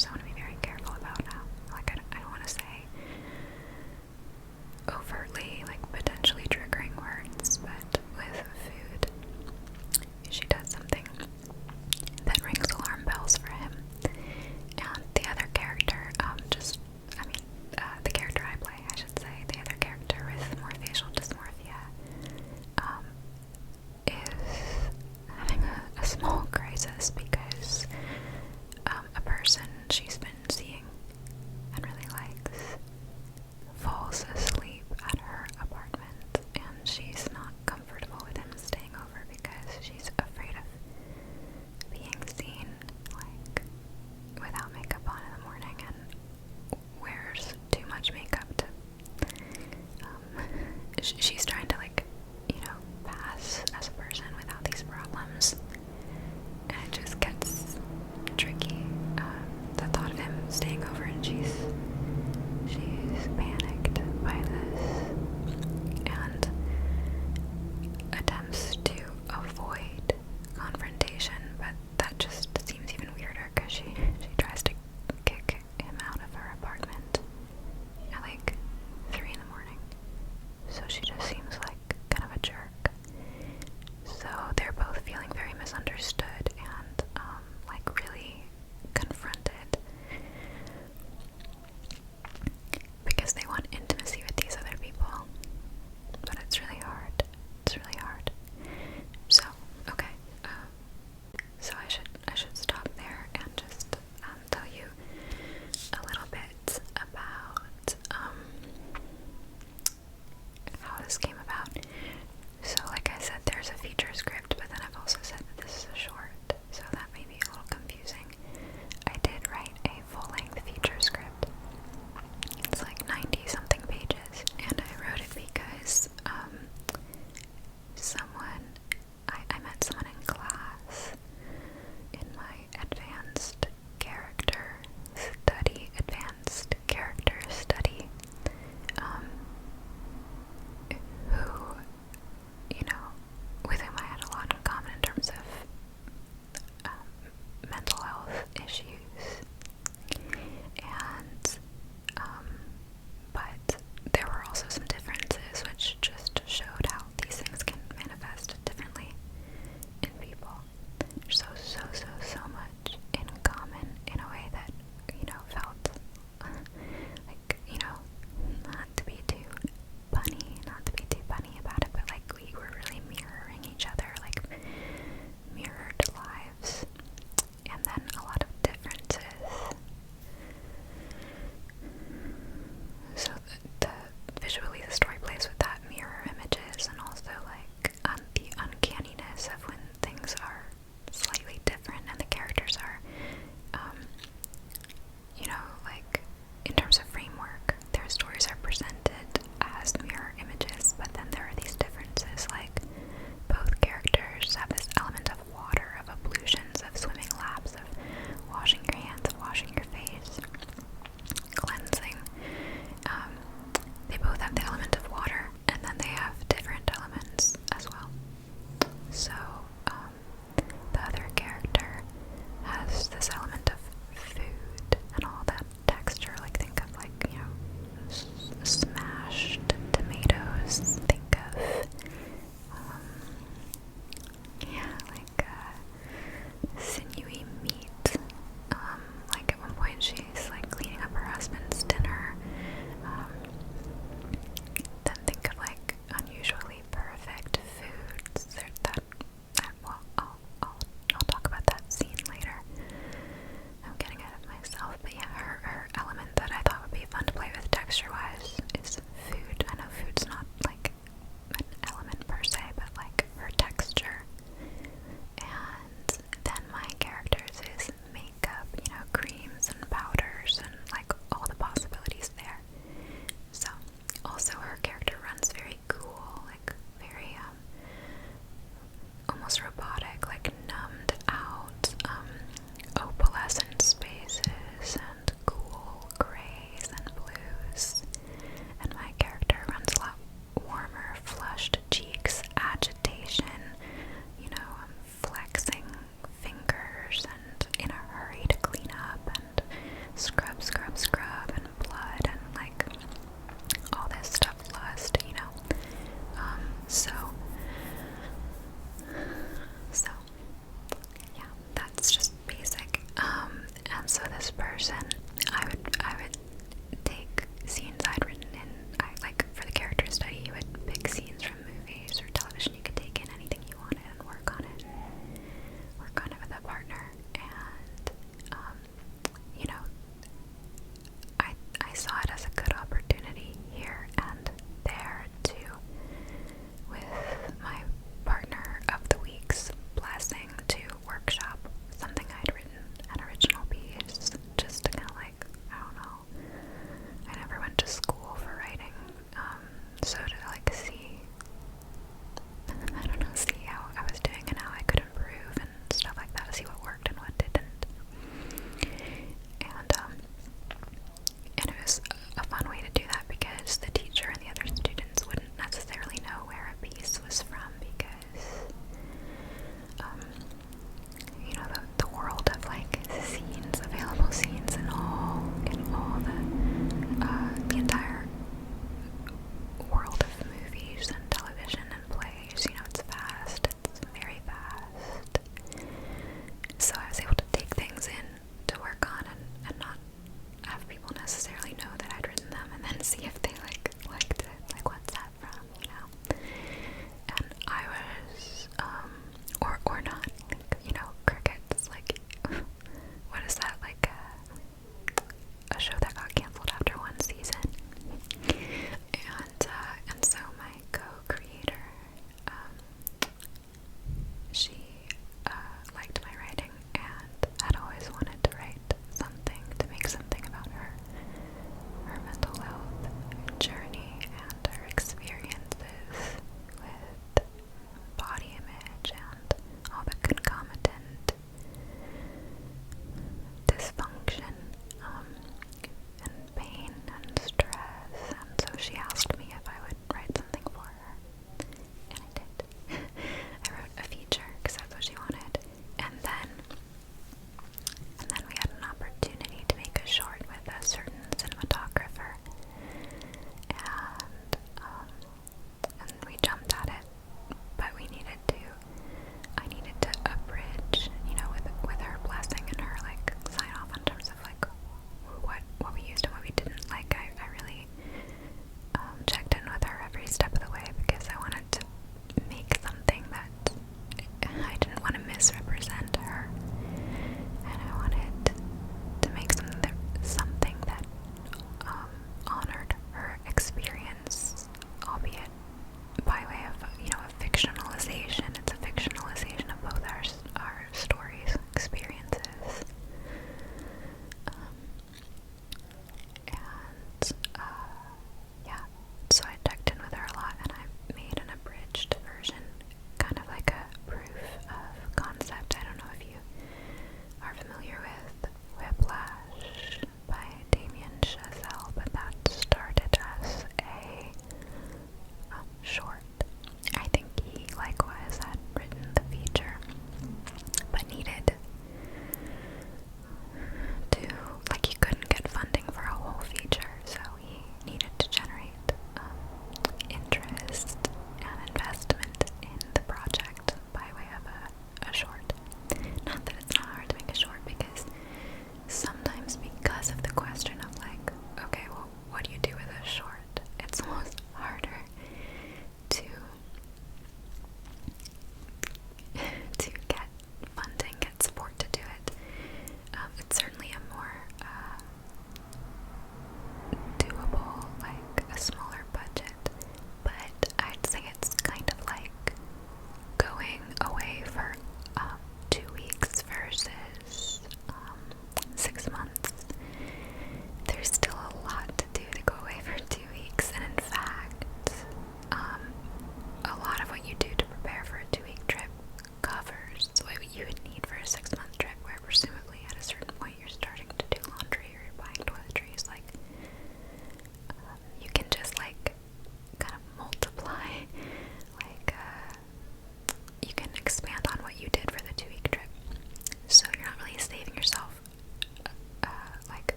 so I want to be very careful about how, like, I don't want to say overtly, like, potentially triggering words, but with food, she does something that rings alarm bells for him. And the other character, the character I play, I should say, the other character with more facial dysmorphia, is having a small crisis because a person she's been seeing and really likes falls asleep at her apartment, and she's not comfortable with him staying over because she's afraid of being seen, like, without makeup on in the morning, and wears too much makeup to, she's trying to, like, pass as a person without these problems, and it just gets tricky. The thought of him staying over, and she's panicked by this, and attempts to avoid confrontation, but that just seems even weirder because she tries to kick him out of her apartment at like 3 in the morning. So she just seems like kind of a jerk. So they're both feeling very misunderstood and like really confronted. person, I would take scenes I'd written in. Like for the character study, you would pick scenes from movies or television. You could take in anything you wanted and work on it. Work on it with a partner, and you know, I saw it as a good opportunity here and there to, with my partner of the week's blessing, to workshop something I'd written, an original piece, just to kind of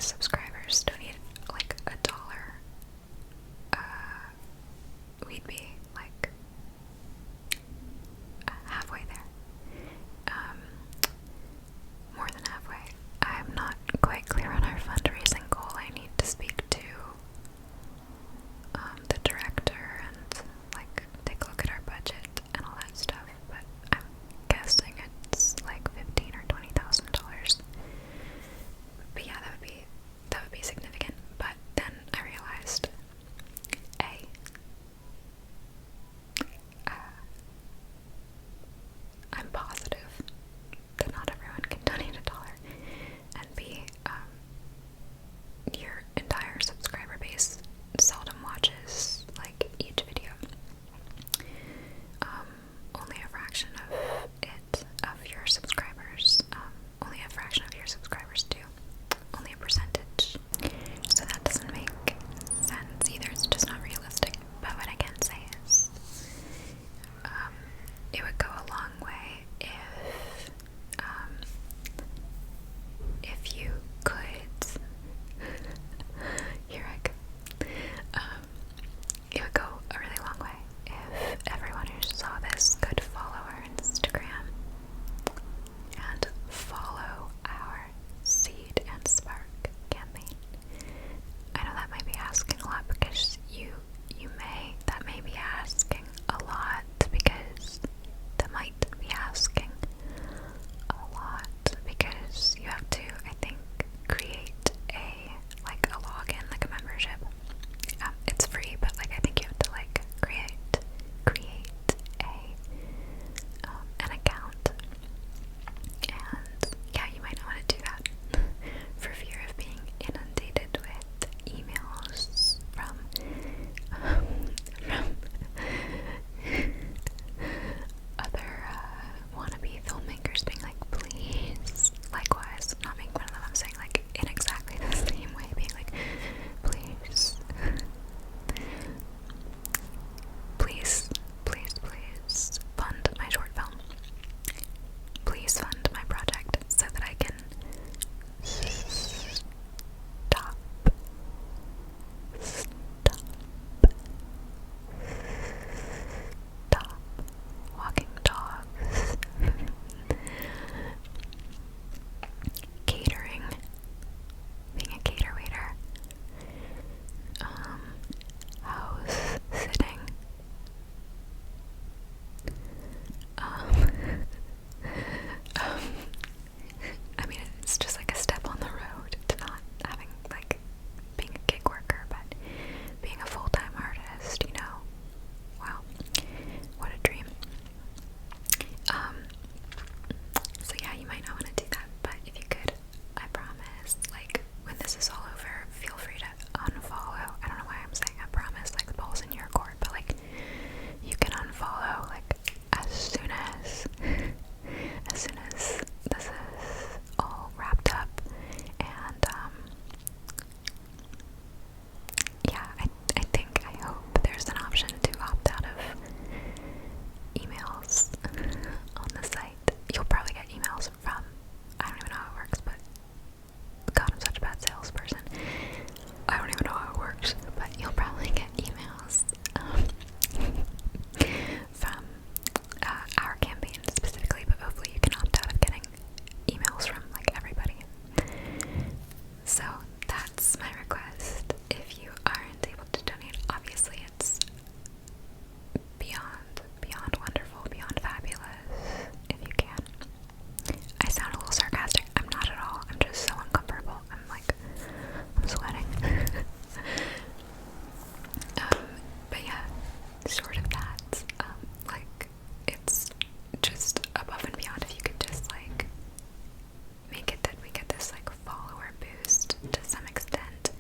subscribers donated like $1, we'd be like halfway there. More than halfway. I'm not quite clear on our fundraising goal. I need to speak to the director and like take a look at our budget and all that stuff. But I'm guessing it's like $15,000 or $20,000. But yeah, that would be significant. But then I realized, I'm positive that not everyone can donate $1, and B, your entire subscriber base seldom watches like each video. Only a fraction of your subscribers, only a fraction of your subscribers do. Only a percentage. So that doesn't make sense either. It's just not realistic. But what I can say is, it would go a long way if you could. Here I go. It would go a really long way if everyone who saw this could follow our Instagram and follow our Seed and Spark campaign. I know that might be asking a lot because that may be asking a lot because that might be asking a lot because you have to, I think, create a login, like a membership. It's free, but like I think you have to like create an account. And yeah, you might not want to do that for fear of being inundated with emails from other wannabe filmmakers being like, please, likewise, not making fun of them, I'm saying like in exactly the same way, being like, please, please fund my short film. Please fund my project so that I can stop walking dogs, catering, being a cater waiter, house sitting, I mean, it's just like a step on the road to not having, like, being a gig worker, but being a full-time artist, you know, wow, what a dream. So yeah, you might not want to do that, but if you could, I promise, like, when this is all over, feel free to unfollow. I don't know why I'm saying I promise, like, the ball's in your court, but, like, you can unfollow, like, as soon as this is all wrapped up. And yeah, I hope there's an option to opt out of emails on the site. You'll probably get emails from, I don't even know how it works, but God, I'm such a bad salesperson. I don't even know how it works, but you'll probably get emails from our campaign specifically, but hopefully you can opt out of getting emails from like everybody. So that's my request. If you aren't able to donate, obviously it's beyond wonderful, beyond fabulous if you can. I sound a little sarcastic. I'm not at all. I'm just so uncomfortable. I'm sweating. But yeah, sort of that. Like, it's just above and beyond if you could just like make it that we get this like follower boost to some extent.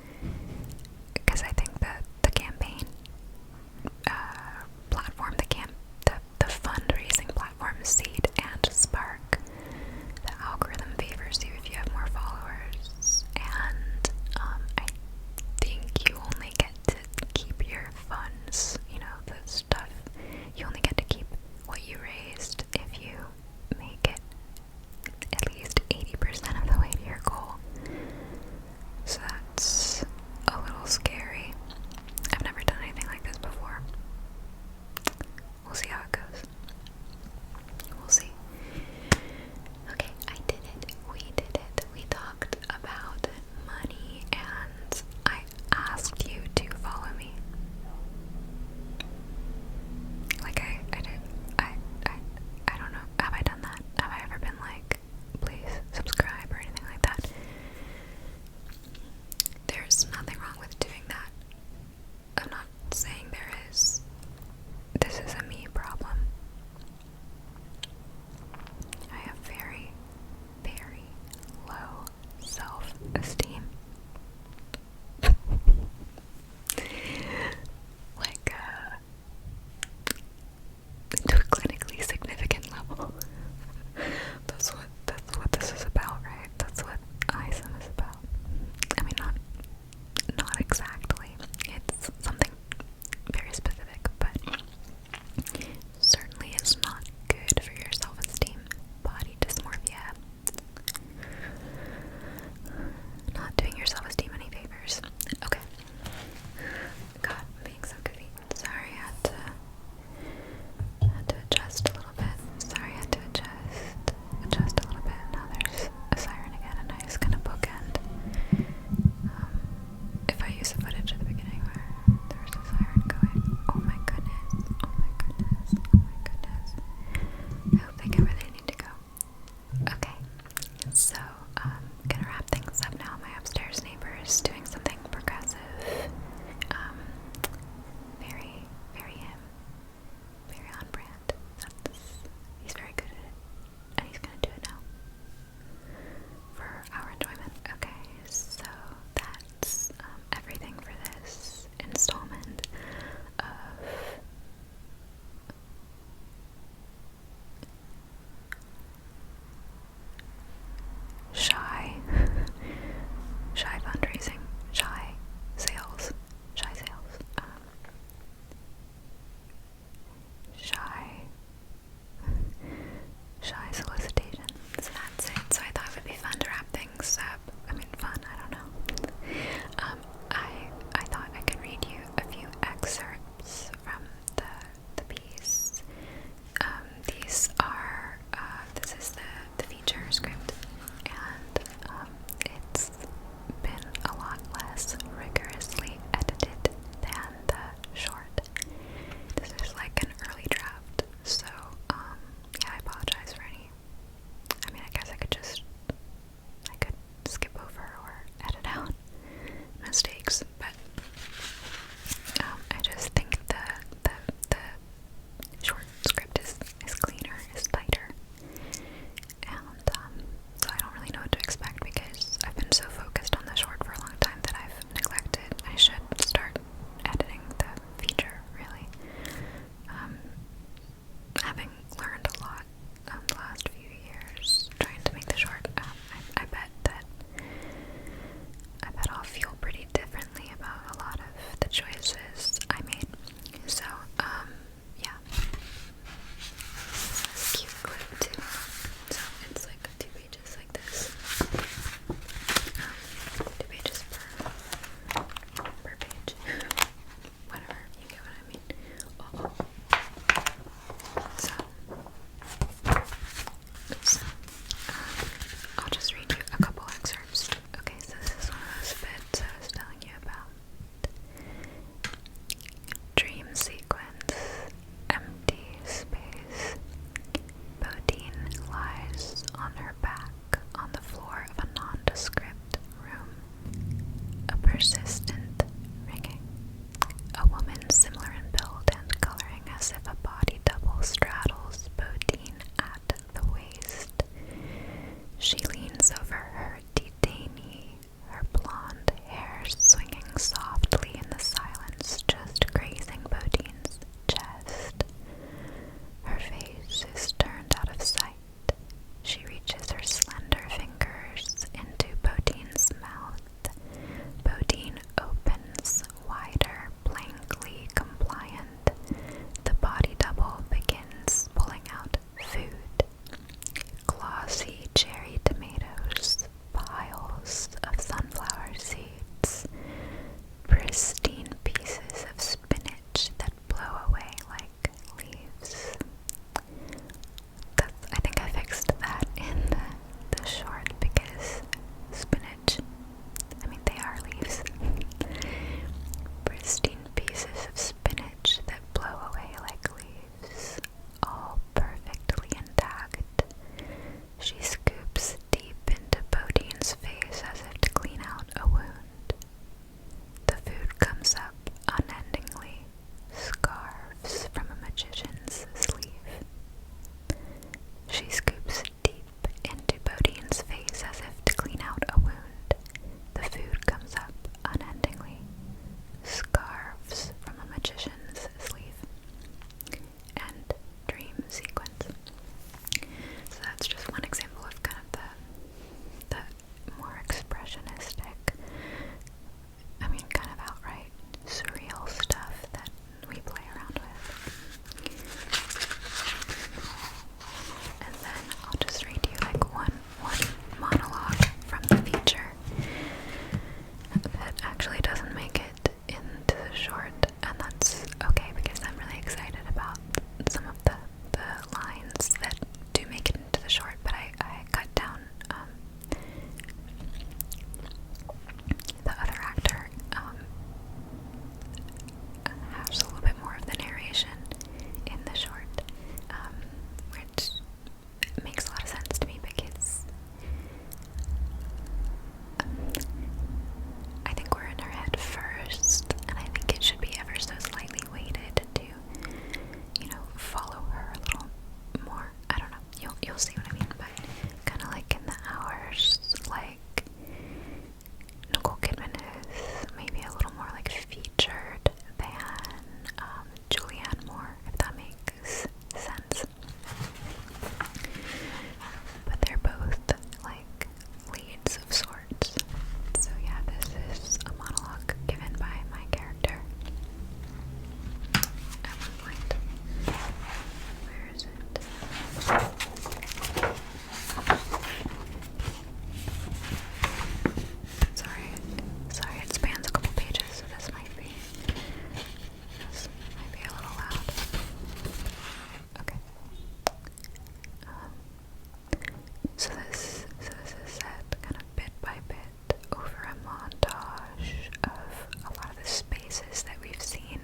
spaces that we've seen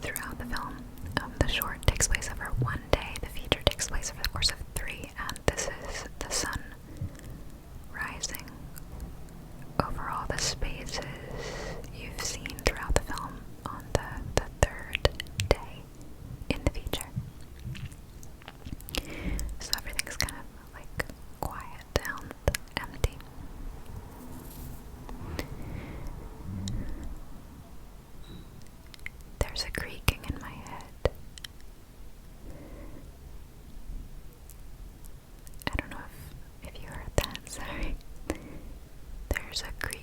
throughout the film. The short takes place over 1 day, the feature takes place over the course of 3, and this is the sun rising over all the spaces you've seen throughout the film on the 3rd day in the feature. So everything's kind of like quiet down, empty. There's a creaking in my head. I don't know if you heard that, sorry. There's a creaking